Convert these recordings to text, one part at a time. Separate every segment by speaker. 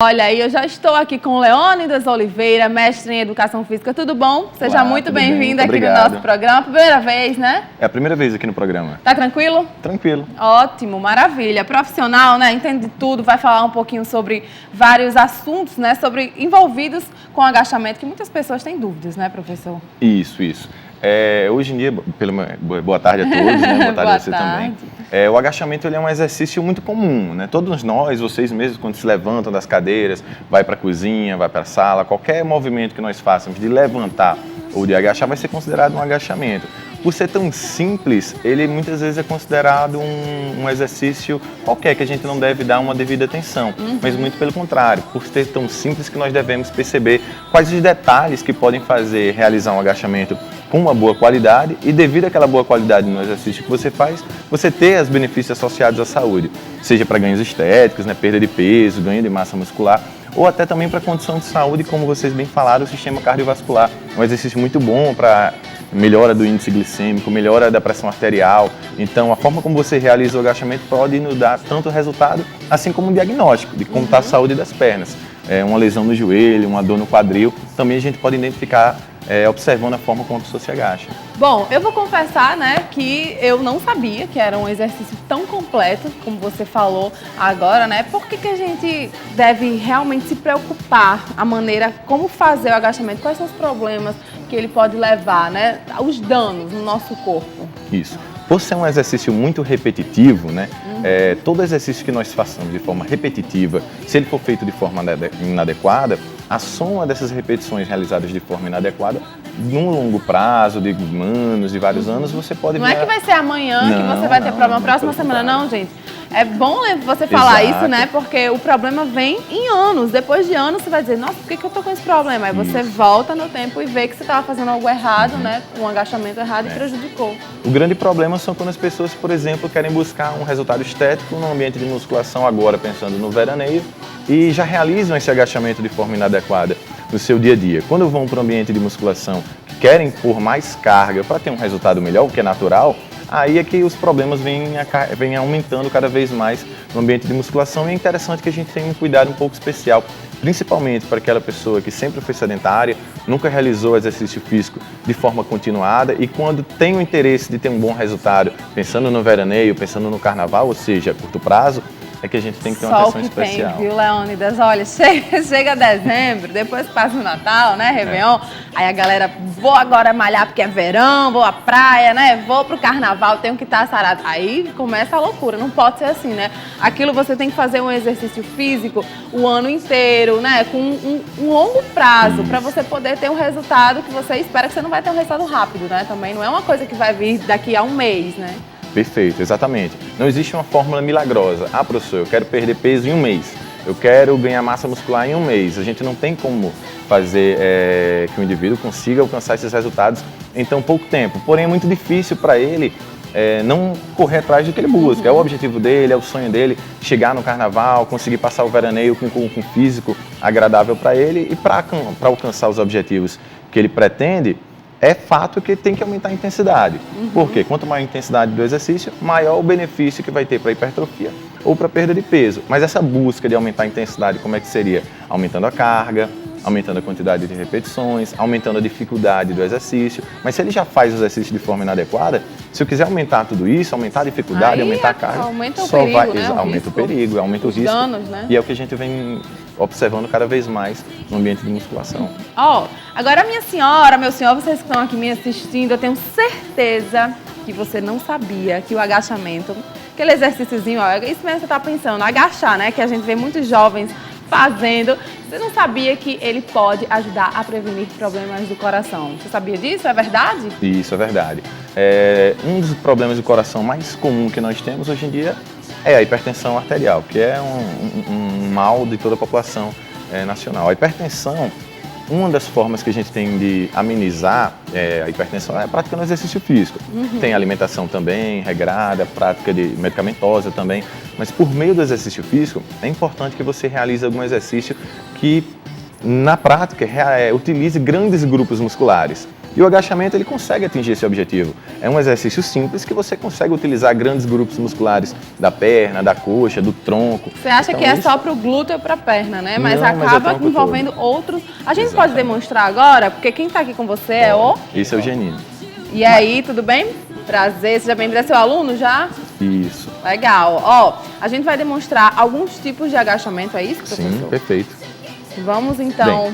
Speaker 1: Olha aí, eu já estou aqui com o Leônidas Oliveira, mestre em Educação Física. Tudo bom? Seja muito bem-vindo aqui no nosso programa. Primeira vez, né?
Speaker 2: É a primeira vez aqui no programa.
Speaker 1: Tá tranquilo?
Speaker 2: Tranquilo.
Speaker 1: Ótimo, maravilha. Profissional, né? Entende de tudo, vai falar um pouquinho sobre vários assuntos, né? Sobre envolvidos com agachamento, que muitas pessoas têm dúvidas, né, professor?
Speaker 2: Isso. Hoje em dia, boa tarde a todos, né? Boa tarde a você também. O agachamento ele é um exercício muito comum, né? Todos nós, vocês mesmos, quando se levantam das cadeiras, vai para a cozinha, vai para a sala, qualquer movimento que nós façamos de levantar ou de agachar vai ser considerado um agachamento. Por ser tão simples, ele muitas vezes é considerado um exercício qualquer, que a gente não deve dar uma devida atenção. Mas muito pelo contrário, por ser tão simples que nós devemos perceber quais os detalhes que podem fazer realizar um agachamento com uma boa qualidade e devido àquela boa qualidade no exercício que você faz, você ter os benefícios associados à saúde. Seja para ganhos estéticos, né, perda de peso, ganho de massa muscular, ou até também para condição de saúde, como vocês bem falaram, o sistema cardiovascular. Um exercício muito bom para melhora do índice glicêmico, melhora da pressão arterial. Então, a forma como você realiza o agachamento pode nos dar tanto resultado, assim como um diagnóstico de como está a saúde das pernas. Uma lesão no joelho, uma dor no quadril, também a gente pode identificar observando a forma como a pessoa se agacha.
Speaker 1: Bom, eu vou confessar, né, que eu não sabia que era um exercício tão completo, como você falou agora, né? Por que a gente deve realmente se preocupar a maneira como fazer o agachamento? Quais são os problemas que ele pode levar, né? Os danos no nosso corpo.
Speaker 2: Isso. Por ser um exercício muito repetitivo, né? Todo exercício que nós façamos de forma repetitiva, se ele for feito de forma inadequada, a soma dessas repetições realizadas de forma inadequada, num longo prazo, de anos, de vários anos, você pode...
Speaker 1: Não é que vai ser amanhã que você vai ter problema, próxima semana, não, gente. É bom você falar isso, né? Porque o problema vem em anos. Depois de anos, você vai dizer, nossa, por que eu tô com esse problema? Aí você volta no tempo e vê que você estava fazendo algo errado, né? Um agachamento errado e prejudicou.
Speaker 2: O grande problema são quando as pessoas, por exemplo, querem buscar um resultado estético no ambiente de musculação agora, pensando no veraneio, e já realizam esse agachamento de forma inadequada no seu dia a dia. Quando vão para o ambiente de musculação, que querem pôr mais carga para ter um resultado melhor, o que é natural, aí é que os problemas vêm aumentando cada vez mais no ambiente de musculação e é interessante que a gente tenha um cuidado um pouco especial, principalmente para aquela pessoa que sempre foi sedentária, nunca realizou exercício físico de forma continuada e quando tem o interesse de ter um bom resultado, pensando no veraneio, pensando no carnaval, ou seja, a curto prazo, é que a gente tem que ter uma atenção especial.
Speaker 1: Tem, viu, Leônidas? Olha, chega dezembro, depois passa o Natal, né, Réveillon, aí a galera, vou agora malhar porque é verão, vou à praia, né, vou pro carnaval, tenho que estar sarado. Aí começa a loucura, não pode ser assim, né? Aquilo você tem que fazer um exercício físico o ano inteiro, né, com um longo prazo, para você poder ter um resultado que você espera, que você não vai ter um resultado rápido, né? Também não é uma coisa que vai vir daqui a um mês, né?
Speaker 2: Perfeito, exatamente. Não existe uma fórmula milagrosa. Ah, professor, eu quero perder peso em um mês. Eu quero ganhar massa muscular em um mês. A gente não tem como fazer que o indivíduo consiga alcançar esses resultados em tão pouco tempo. Porém, é muito difícil para ele não correr atrás do que ele busca. É o objetivo dele, é o sonho dele, chegar no carnaval, conseguir passar o veraneio com um físico agradável para ele e para alcançar os objetivos que ele pretende, é fato que tem que aumentar a intensidade. Porque quanto maior a intensidade do exercício, maior o benefício que vai ter para a hipertrofia ou para a perda de peso. Mas essa busca de aumentar a intensidade, como é que seria? Aumentando a carga, aumentando a quantidade de repetições, aumentando a dificuldade do exercício. Mas se ele já faz o exercício de forma inadequada, se eu quiser aumentar tudo isso, aumentar a dificuldade, aumentar a carga,
Speaker 1: aumenta o perigo,
Speaker 2: aumenta o perigo, aumenta o risco.
Speaker 1: Danos, né?
Speaker 2: E é o que a gente vem observando cada vez mais no ambiente de musculação.
Speaker 1: Agora minha senhora, meu senhor, vocês que estão aqui me assistindo, eu tenho certeza que você não sabia que o agachamento, aquele exercíciozinho, isso mesmo você está pensando, agachar, né? Que a gente vê muitos jovens fazendo. Você não sabia que ele pode ajudar a prevenir problemas do coração? Você sabia disso? É verdade?
Speaker 2: Isso, é verdade. Um dos problemas do coração mais comum que nós temos hoje em dia é a hipertensão arterial, que é um mal de toda a população nacional. A hipertensão, uma das formas que a gente tem de amenizar a hipertensão é praticando exercício físico. Tem alimentação também, regrada, prática de medicamentosa também, mas por meio do exercício físico é importante que você realize algum exercício que, na prática, utilize grandes grupos musculares. E o agachamento, ele consegue atingir esse objetivo. É um exercício simples que você consegue utilizar grandes grupos musculares da perna, da coxa, do tronco.
Speaker 1: Você acha
Speaker 2: então,
Speaker 1: que é só pro glúteo e pra perna, né? Mas
Speaker 2: não,
Speaker 1: acaba
Speaker 2: mas é
Speaker 1: envolvendo
Speaker 2: todo.
Speaker 1: outros. A gente
Speaker 2: Exatamente.
Speaker 1: pode demonstrar agora, porque quem tá aqui com você é o...
Speaker 2: Esse é o Geninho.
Speaker 1: E aí, tudo bem? Prazer, seja bem-vindo. É seu aluno já?
Speaker 2: Isso.
Speaker 1: Legal. Ó, a gente vai demonstrar alguns tipos de agachamento, é isso, professor?
Speaker 2: Sim, perfeito.
Speaker 1: Vamos então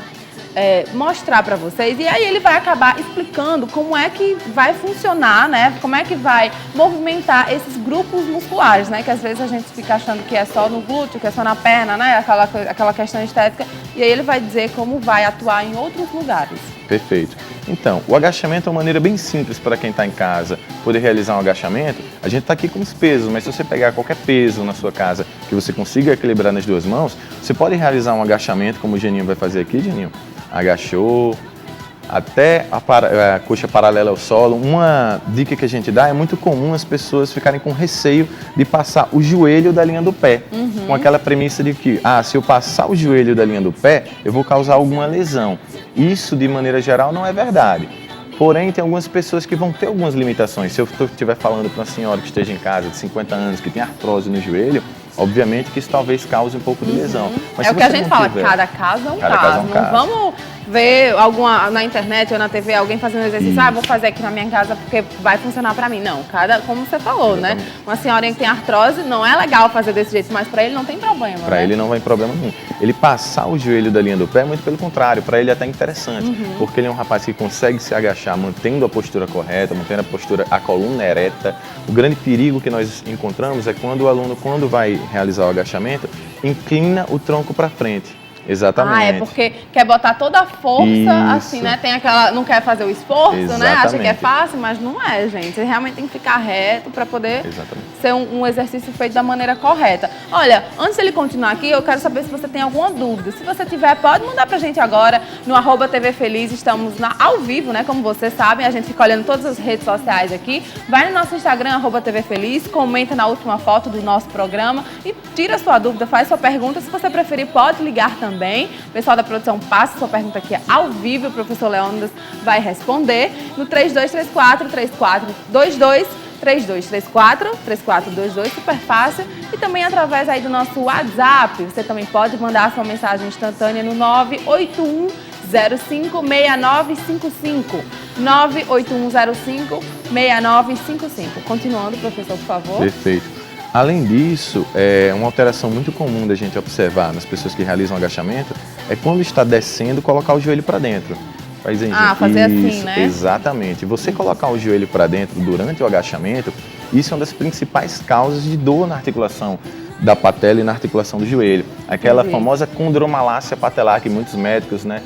Speaker 1: mostrar para vocês e aí ele vai acabar explicando como é que vai funcionar, né? Como é que vai movimentar esses grupos musculares, né? Que às vezes a gente fica achando que é só no glúteo, que é só na perna, né? Aquela questão estética. E aí ele vai dizer como vai atuar em outros lugares.
Speaker 2: Perfeito. Então, o agachamento é uma maneira bem simples para quem está em casa poder realizar um agachamento. A gente está aqui com os pesos, mas se você pegar qualquer peso na sua casa que você consiga equilibrar nas duas mãos, você pode realizar um agachamento, como o Geninho vai fazer aqui, Geninho. Agachou, até a coxa paralela ao solo. Uma dica que a gente dá, é muito comum as pessoas ficarem com receio de passar o joelho da linha do pé, com aquela premissa de que, se eu passar o joelho da linha do pé, eu vou causar alguma lesão. Isso, de maneira geral, não é verdade. Porém, tem algumas pessoas que vão ter algumas limitações. Se eu estiver falando para uma senhora que esteja em casa de 50 anos, que tem artrose no joelho, obviamente que isso talvez cause um pouco de lesão. Mas
Speaker 1: é o que a gente fala, cada caso é um caso. Não vamos ver na internet ou na TV alguém fazendo exercício, vou fazer aqui na minha casa porque vai funcionar pra mim. Não, como você falou, né? Uma senhorinha que tem artrose, não é legal fazer desse jeito, mas pra ele não tem problema,
Speaker 2: Pra ele não vai problema nenhum. Ele passar o joelho da linha do pé, muito pelo contrário, pra ele é até interessante, porque ele é um rapaz que consegue se agachar mantendo a postura correta, mantendo a coluna ereta. O grande perigo que nós encontramos é quando o aluno, quando vai realizar o agachamento, inclina o tronco pra frente. Exatamente.
Speaker 1: É porque quer botar toda a força, assim, né? Tem aquela, não quer fazer o esforço, né? Acha que é fácil, mas não é, gente. Você realmente tem que ficar reto para poder ser um exercício feito da maneira correta. Olha, antes de ele continuar aqui, eu quero saber se você tem alguma dúvida. Se você tiver, pode mandar pra gente agora no @TV Feliz. Estamos ao vivo, né? Como vocês sabem, a gente fica olhando todas as redes sociais aqui. Vai no nosso Instagram, @TV Feliz, comenta na última foto do nosso programa e tira sua dúvida, faz sua pergunta. Se você preferir, pode ligar também. O pessoal da produção passa sua pergunta aqui ao vivo, o professor Leônidas vai responder no 3234-3422, 3234-3422, super fácil. E também através aí do nosso WhatsApp, você também pode mandar sua mensagem instantânea no 981056955, 981056955. Continuando, professor, por favor.
Speaker 2: Perfeito. Além disso, uma alteração muito comum da gente observar nas pessoas que realizam agachamento é quando está descendo, colocar o joelho para dentro.
Speaker 1: Fazer
Speaker 2: isso,
Speaker 1: assim, né?
Speaker 2: Exatamente. Você colocar o joelho para dentro durante o agachamento, isso é uma das principais causas de dor na articulação da patela e na articulação do joelho. Aquela famosa condromalácia patelar que muitos médicos, né,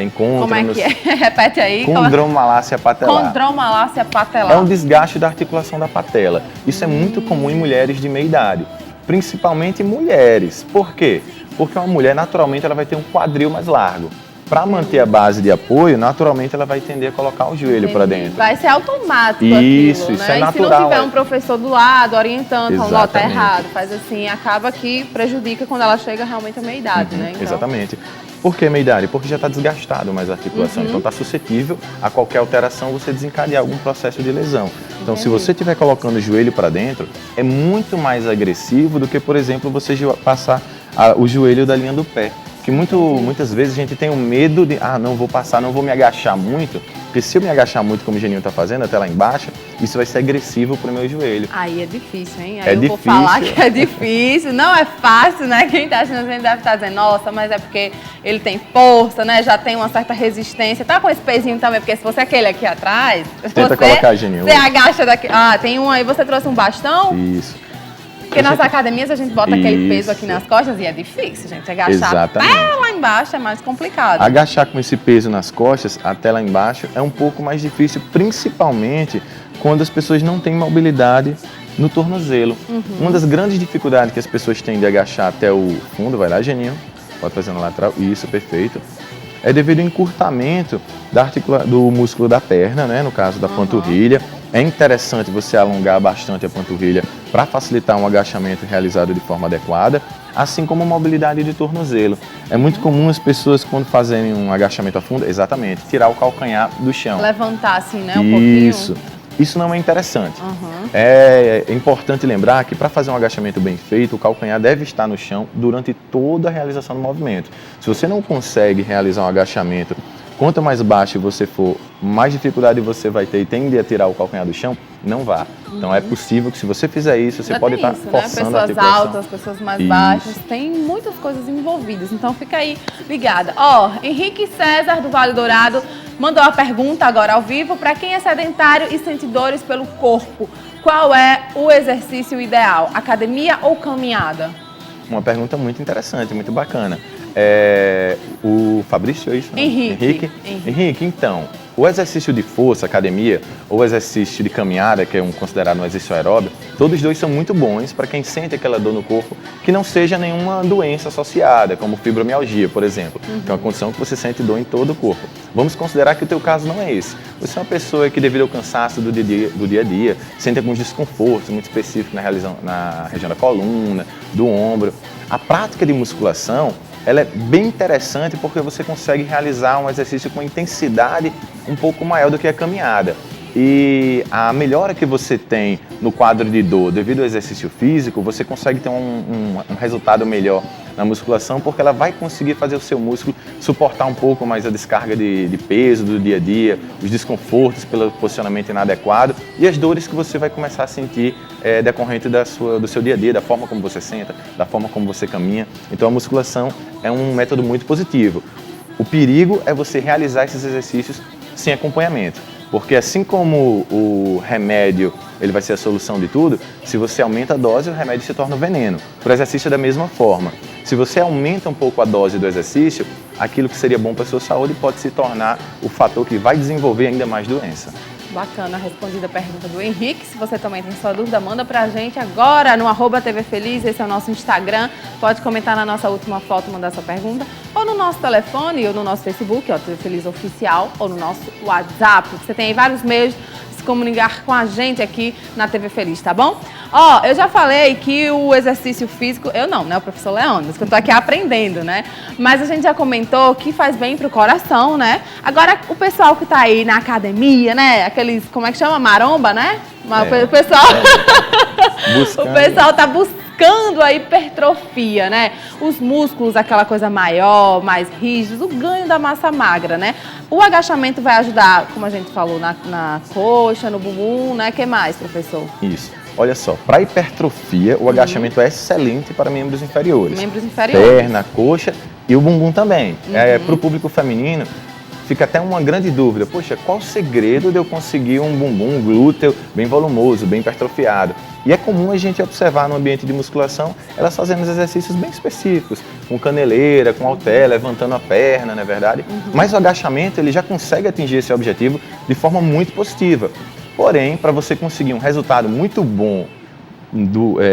Speaker 2: encontram.
Speaker 1: Como é que é? Repete aí.
Speaker 2: Condromalácia patelar.
Speaker 1: Condromalácia patelar.
Speaker 2: É um desgaste da articulação da patela. Isso é muito comum em mulheres de meia idade, principalmente mulheres. Por quê? Porque uma mulher, naturalmente, ela vai ter um quadril mais largo. Para manter a base de apoio, naturalmente ela vai tender a colocar o joelho para dentro.
Speaker 1: Vai ser automático
Speaker 2: isso,
Speaker 1: aquilo,
Speaker 2: isso
Speaker 1: né?
Speaker 2: é natural.
Speaker 1: E se não tiver um professor do lado, orientando, falando, ó, tá errado, faz assim, acaba que prejudica quando ela chega realmente à meia-idade, né? Então...
Speaker 2: Exatamente. Por que meia-idade? Porque já está desgastado mais a articulação, então está suscetível a qualquer alteração você desencadear algum processo de lesão. Então, se você estiver colocando o joelho para dentro, é muito mais agressivo do que, por exemplo, você passar o joelho da linha do pé. Que muitas vezes a gente tem um medo de, não vou passar, não vou me agachar muito, porque se eu me agachar muito, como o Geninho está fazendo, até lá embaixo, isso vai ser agressivo para o meu joelho.
Speaker 1: Aí é difícil, hein? Aí vou falar que é difícil, não é fácil, né? Quem está assistindo deve estar dizendo, nossa, mas é porque ele tem força, né? Já tem uma certa resistência. Tá com esse pezinho também, porque se fosse aquele aqui atrás,
Speaker 2: tenta colocar, Geninho.
Speaker 1: Você agacha daqui. Tem um aí, você trouxe um bastão?
Speaker 2: Isso.
Speaker 1: Porque nas academias a gente bota aquele peso aqui nas costas e é difícil, gente. Agachar até lá embaixo é mais complicado.
Speaker 2: Agachar com esse peso nas costas até lá embaixo é um pouco mais difícil, principalmente quando as pessoas não têm mobilidade no tornozelo. Uma das grandes dificuldades que as pessoas têm de agachar até o fundo, vai lá, Geninho, pode fazer no lateral, isso, perfeito, é devido ao encurtamento do músculo da perna, né, no caso da panturrilha, É interessante você alongar bastante a panturrilha para facilitar um agachamento realizado de forma adequada, assim como a mobilidade de tornozelo. É muito comum as pessoas, quando fazem um agachamento a fundo, exatamente, tirar o calcanhar do chão.
Speaker 1: Levantar assim, né, um pouquinho.
Speaker 2: Isso não é interessante. É importante lembrar que para fazer um agachamento bem feito, o calcanhar deve estar no chão durante toda a realização do movimento. Se você não consegue realizar um agachamento, quanto mais baixo você for, mais dificuldade você vai ter e tende a tirar o calcanhar do chão, não vá. Então é possível que se você fizer isso, você pode estar forçando a articulação.
Speaker 1: Pessoas altas, pessoas mais baixas, tem muitas coisas envolvidas, então fica aí ligada. Henrique César do Vale Dourado mandou a pergunta agora ao vivo: para quem é sedentário e sente dores pelo corpo, qual é o exercício ideal? Academia ou caminhada?
Speaker 2: Uma pergunta muito interessante, muito bacana. O Fabrício, é isso? Henrique, então, o exercício de força, academia, ou o exercício de caminhada, que é considerado um exercício aeróbico, todos os dois são muito bons para quem sente aquela dor no corpo que não seja nenhuma doença associada, como fibromialgia, por exemplo, que é uma condição que você sente dor em todo o corpo. Vamos considerar que o teu caso não é esse. Você é uma pessoa que, devido ao cansaço do dia a dia, sente alguns desconfortos muito específicos na região da coluna, do ombro. A prática de musculação, ela é bem interessante porque você consegue realizar um exercício com intensidade um pouco maior do que a caminhada. E a melhora que você tem no quadro de dor devido ao exercício físico, você consegue ter um resultado melhor na musculação, porque ela vai conseguir fazer o seu músculo suportar um pouco mais a descarga de peso do dia a dia, os desconfortos pelo posicionamento inadequado e as dores que você vai começar a sentir decorrente do seu dia a dia, da forma como você senta, da forma como você caminha. Então a musculação é um método muito positivo. O perigo é você realizar esses exercícios sem acompanhamento. Porque assim como o remédio ele vai ser a solução de tudo, se você aumenta a dose, o remédio se torna veneno. O exercício é da mesma forma. Se você aumenta um pouco a dose do exercício, aquilo que seria bom para a sua saúde pode se tornar o fator que vai desenvolver ainda mais doença.
Speaker 1: Bacana, respondida a pergunta do Henrique. Se você também tem sua dúvida, manda pra gente agora no @tvfeliz, esse é o nosso Instagram. Pode comentar na nossa última foto, mandar sua pergunta, ou no nosso telefone, ou no nosso Facebook, TV Feliz Oficial, ou no nosso WhatsApp. Você tem aí vários meios de se comunicar com a gente aqui na TV Feliz, tá bom? Eu já falei que o exercício físico, eu não, né? O professor Leandro, que eu tô aqui aprendendo, né? Mas a gente já comentou que faz bem pro coração, né? Agora, o pessoal que tá aí na academia, né? Aqueles, como é que chama? Maromba, né? O pessoal... O pessoal tá buscando a hipertrofia, né? Os músculos, aquela coisa maior, mais rígidos, o ganho da massa magra, né? O agachamento vai ajudar, como a gente falou, na coxa, no bumbum, né? O que mais, professor?
Speaker 2: Isso. Olha só, para hipertrofia, o agachamento é excelente para membros inferiores.
Speaker 1: Membros inferiores.
Speaker 2: Perna, coxa e o bumbum também. Para o público feminino, fica até uma grande dúvida. Poxa, qual o segredo de eu conseguir um bumbum, um glúteo bem volumoso, bem hipertrofiado? E é comum a gente observar no ambiente de musculação elas fazendo exercícios bem específicos, com caneleira, com halter, levantando a perna, não é verdade? Mas o agachamento ele já consegue atingir esse objetivo de forma muito positiva. Porém, para você conseguir um resultado muito bom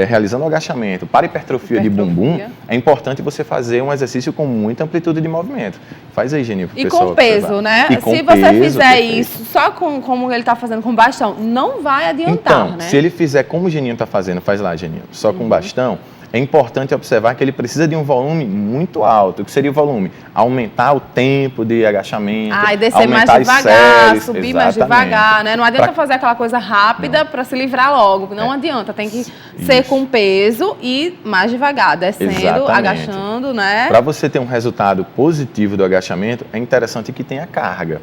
Speaker 2: realizando o agachamento para hipertrofia de bumbum, é importante você fazer um exercício com muita amplitude de movimento. Faz aí, Geninho, pro pessoal.
Speaker 1: E com peso, né? Se você fizer isso só como ele está fazendo com bastão, não vai adiantar,
Speaker 2: então,
Speaker 1: né?
Speaker 2: Se ele fizer como o Geninho está fazendo, faz lá, Geninho, só com bastão, é importante observar que ele precisa de um volume muito alto. O que seria o volume? Aumentar o tempo de agachamento,
Speaker 1: e descer mais devagar, subir mais devagar, né? Não adianta fazer aquela coisa rápida para se livrar logo. Não adianta, tem que ser com peso e mais devagar, descendo, agachando, né?
Speaker 2: Para você ter um resultado positivo do agachamento, é interessante que tenha carga.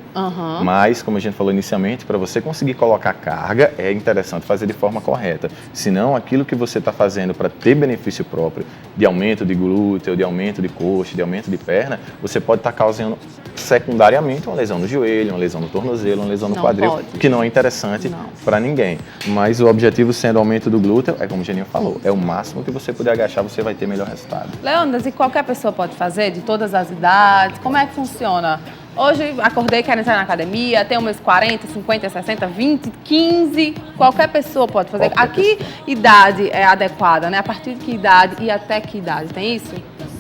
Speaker 2: Mas, como a gente falou inicialmente, para você conseguir colocar carga, é interessante fazer de forma correta. Senão, aquilo que você está fazendo para ter benefício próprio, de aumento de glúteo, de aumento de coxa, de aumento de perna, você pode estar causando secundariamente uma lesão no joelho, uma lesão no tornozelo, uma lesão no quadril, que não é interessante para ninguém. Mas o objetivo sendo o aumento do glúteo, é como o Geninho falou, é o máximo que você puder agachar, você vai ter melhor resultado.
Speaker 1: Leandro, e qualquer pessoa pode fazer, de todas as idades? Como é que funciona? Hoje acordei, quero entrar na academia, tenho meus 40, 50, 60, 20, 15, qualquer pessoa pode fazer. A que idade é adequada, né? A partir de que idade e até que idade? Tem isso?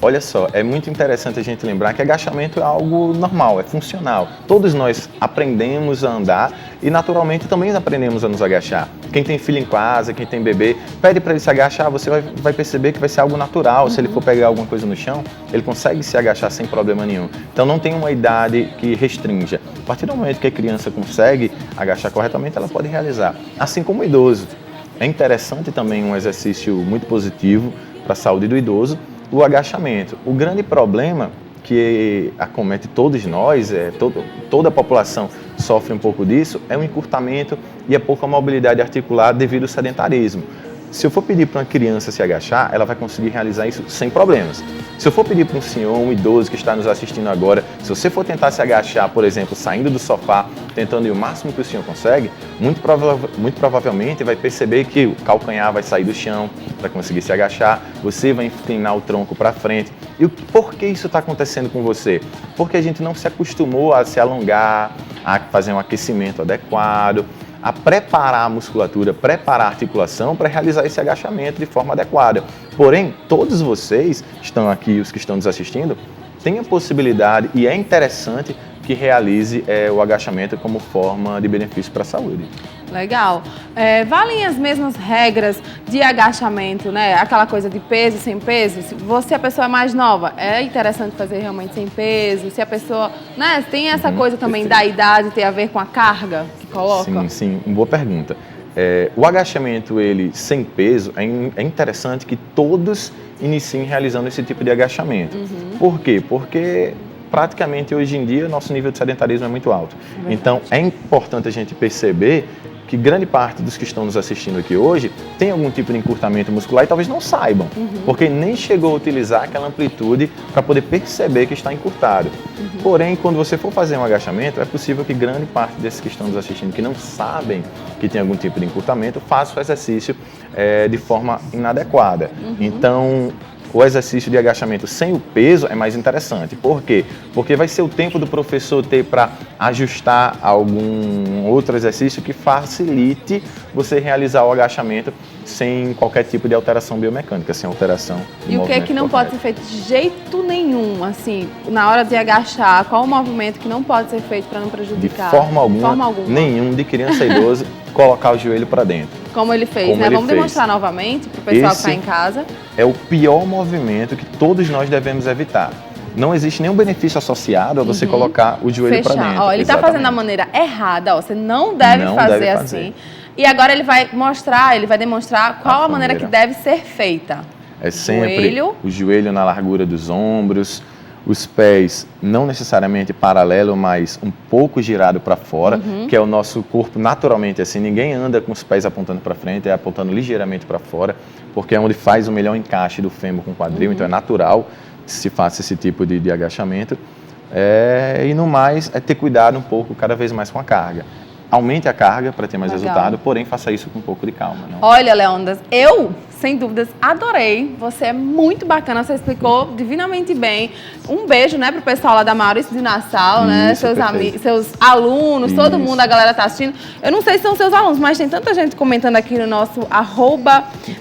Speaker 2: Olha só, é muito interessante a gente lembrar que agachamento é algo normal, é funcional. Todos nós aprendemos a andar e naturalmente também aprendemos a nos agachar. Quem tem filho em casa, quem tem bebê, pede para ele se agachar, você vai perceber que vai ser algo natural. Se ele for pegar alguma coisa no chão, ele consegue se agachar sem problema nenhum. Então não tem uma idade que restrinja. A partir do momento que a criança consegue agachar corretamente, ela pode realizar. Assim como o idoso. É interessante também um exercício muito positivo para a saúde do idoso, o agachamento. O grande problema que acomete todos nós, toda a população sofre um pouco disso, é o encurtamento e a pouca mobilidade articular devido ao sedentarismo. Se eu for pedir para uma criança se agachar, ela vai conseguir realizar isso sem problemas. Se eu for pedir para um senhor, um idoso que está nos assistindo agora, se você for tentar se agachar, por exemplo, saindo do sofá, tentando ir o máximo que o senhor consegue, muito provavelmente vai perceber que o calcanhar vai sair do chão para conseguir se agachar, você vai inclinar o tronco para frente. E por que isso está acontecendo com você? Porque a gente não se acostumou a se alongar, a fazer um aquecimento adequado, a preparar a musculatura, preparar a articulação para realizar esse agachamento de forma adequada. Porém, todos vocês que estão aqui, os que estão nos assistindo, têm a possibilidade e é interessante que realize o agachamento como forma de benefício para a saúde.
Speaker 1: Legal. Valem as mesmas regras de agachamento, né? Aquela coisa de peso sem peso. Se você, a pessoa mais nova, é interessante fazer realmente sem peso. Se a pessoa, né? Tem essa coisa também da idade ter a ver com a carga que coloca?
Speaker 2: Sim, uma boa pergunta. O agachamento, ele sem peso, é interessante que todos iniciem realizando esse tipo de agachamento. Por quê? Porque praticamente hoje em dia nosso nível de sedentarismo é muito alto. Então é importante a gente perceber que grande parte dos que estão nos assistindo aqui hoje tem algum tipo de encurtamento muscular e talvez não saibam, porque nem chegou a utilizar aquela amplitude para poder perceber que está encurtado. Porém, quando você for fazer um agachamento, é possível que grande parte desses que estão nos assistindo que não sabem que tem algum tipo de encurtamento, faça o exercício de forma inadequada. Então, o exercício de agachamento sem o peso é mais interessante. Por quê? Porque vai ser o tempo do professor ter para ajustar algum outro exercício que facilite você realizar o agachamento sem qualquer tipo de alteração biomecânica, sem alteração do
Speaker 1: E o que é que não pode ser feito de jeito nenhum, assim, na hora de agachar? Qual o movimento que não pode ser feito para não prejudicar?
Speaker 2: De forma alguma, nenhum, de criança a idoso, colocar o joelho para dentro.
Speaker 1: Como ele fez, né? Vamos demonstrar novamente para o pessoal que está em casa.
Speaker 2: É o pior movimento que todos nós devemos evitar. Não existe nenhum benefício associado a você colocar o joelho para dentro.
Speaker 1: Ó, ele está fazendo da maneira errada, ó, você não deve fazer assim. E agora ele vai demonstrar qual a maneira que deve ser feita.
Speaker 2: É sempre o joelho na largura dos ombros, os pés não necessariamente paralelo, mas um pouco girado para fora, que é o nosso corpo naturalmente assim. Ninguém anda com os pés apontando para frente, é apontando ligeiramente para fora, porque é onde faz o melhor encaixe do fêmur com o quadril, então é natural que se faça esse tipo de agachamento. E no mais, é ter cuidado um pouco cada vez mais com a carga. Aumente a carga para ter mais resultado, porém faça isso com um pouco de calma. Não?
Speaker 1: Olha, Leônidas, eu, sem dúvidas, adorei. Você é muito bacana, você explicou divinamente bem. Um beijo, né, pro pessoal lá da Maurício de Nassau, né, seus amigos, seus alunos, todo mundo, a galera tá assistindo. Eu não sei se são seus alunos, mas tem tanta gente comentando aqui no nosso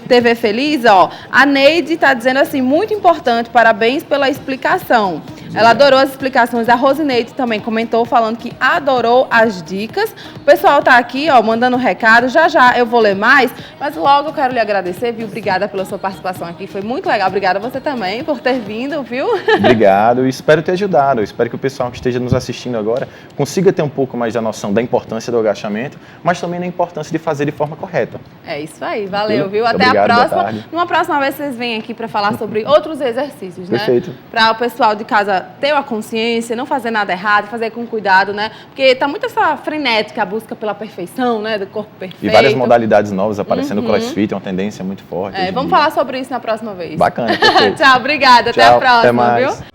Speaker 1: @TVFeliz, ó. A Neide tá dizendo assim, muito importante, parabéns pela explicação. Ela adorou as explicações. A Rosineide também comentou, falando que adorou as dicas. O pessoal tá aqui, ó, mandando recado. Já eu vou ler mais, mas logo eu quero lhe agradecer, viu? Obrigada pela sua participação aqui. Foi muito legal. Obrigada a você também por ter vindo, viu?
Speaker 2: Obrigado e espero ter ajudado. Eu espero que o pessoal que esteja nos assistindo agora consiga ter um pouco mais da noção da importância do agachamento, mas também da importância de fazer de forma correta.
Speaker 1: É isso aí. Valeu, viu? Até a próxima. Numa próxima vez vocês vêm aqui para falar sobre outros exercícios, né?
Speaker 2: Perfeito.
Speaker 1: Para o pessoal de casa ter uma consciência, não fazer nada errado, fazer com cuidado, né? Porque tá muito essa frenética, a busca pela perfeição, né? Do corpo perfeito.
Speaker 2: E várias modalidades novas aparecendo, o CrossFit é uma tendência muito forte.
Speaker 1: Vamos falar sobre isso na próxima vez.
Speaker 2: Bacana, perfeito.
Speaker 1: Tchau, obrigada. Até a próxima, viu?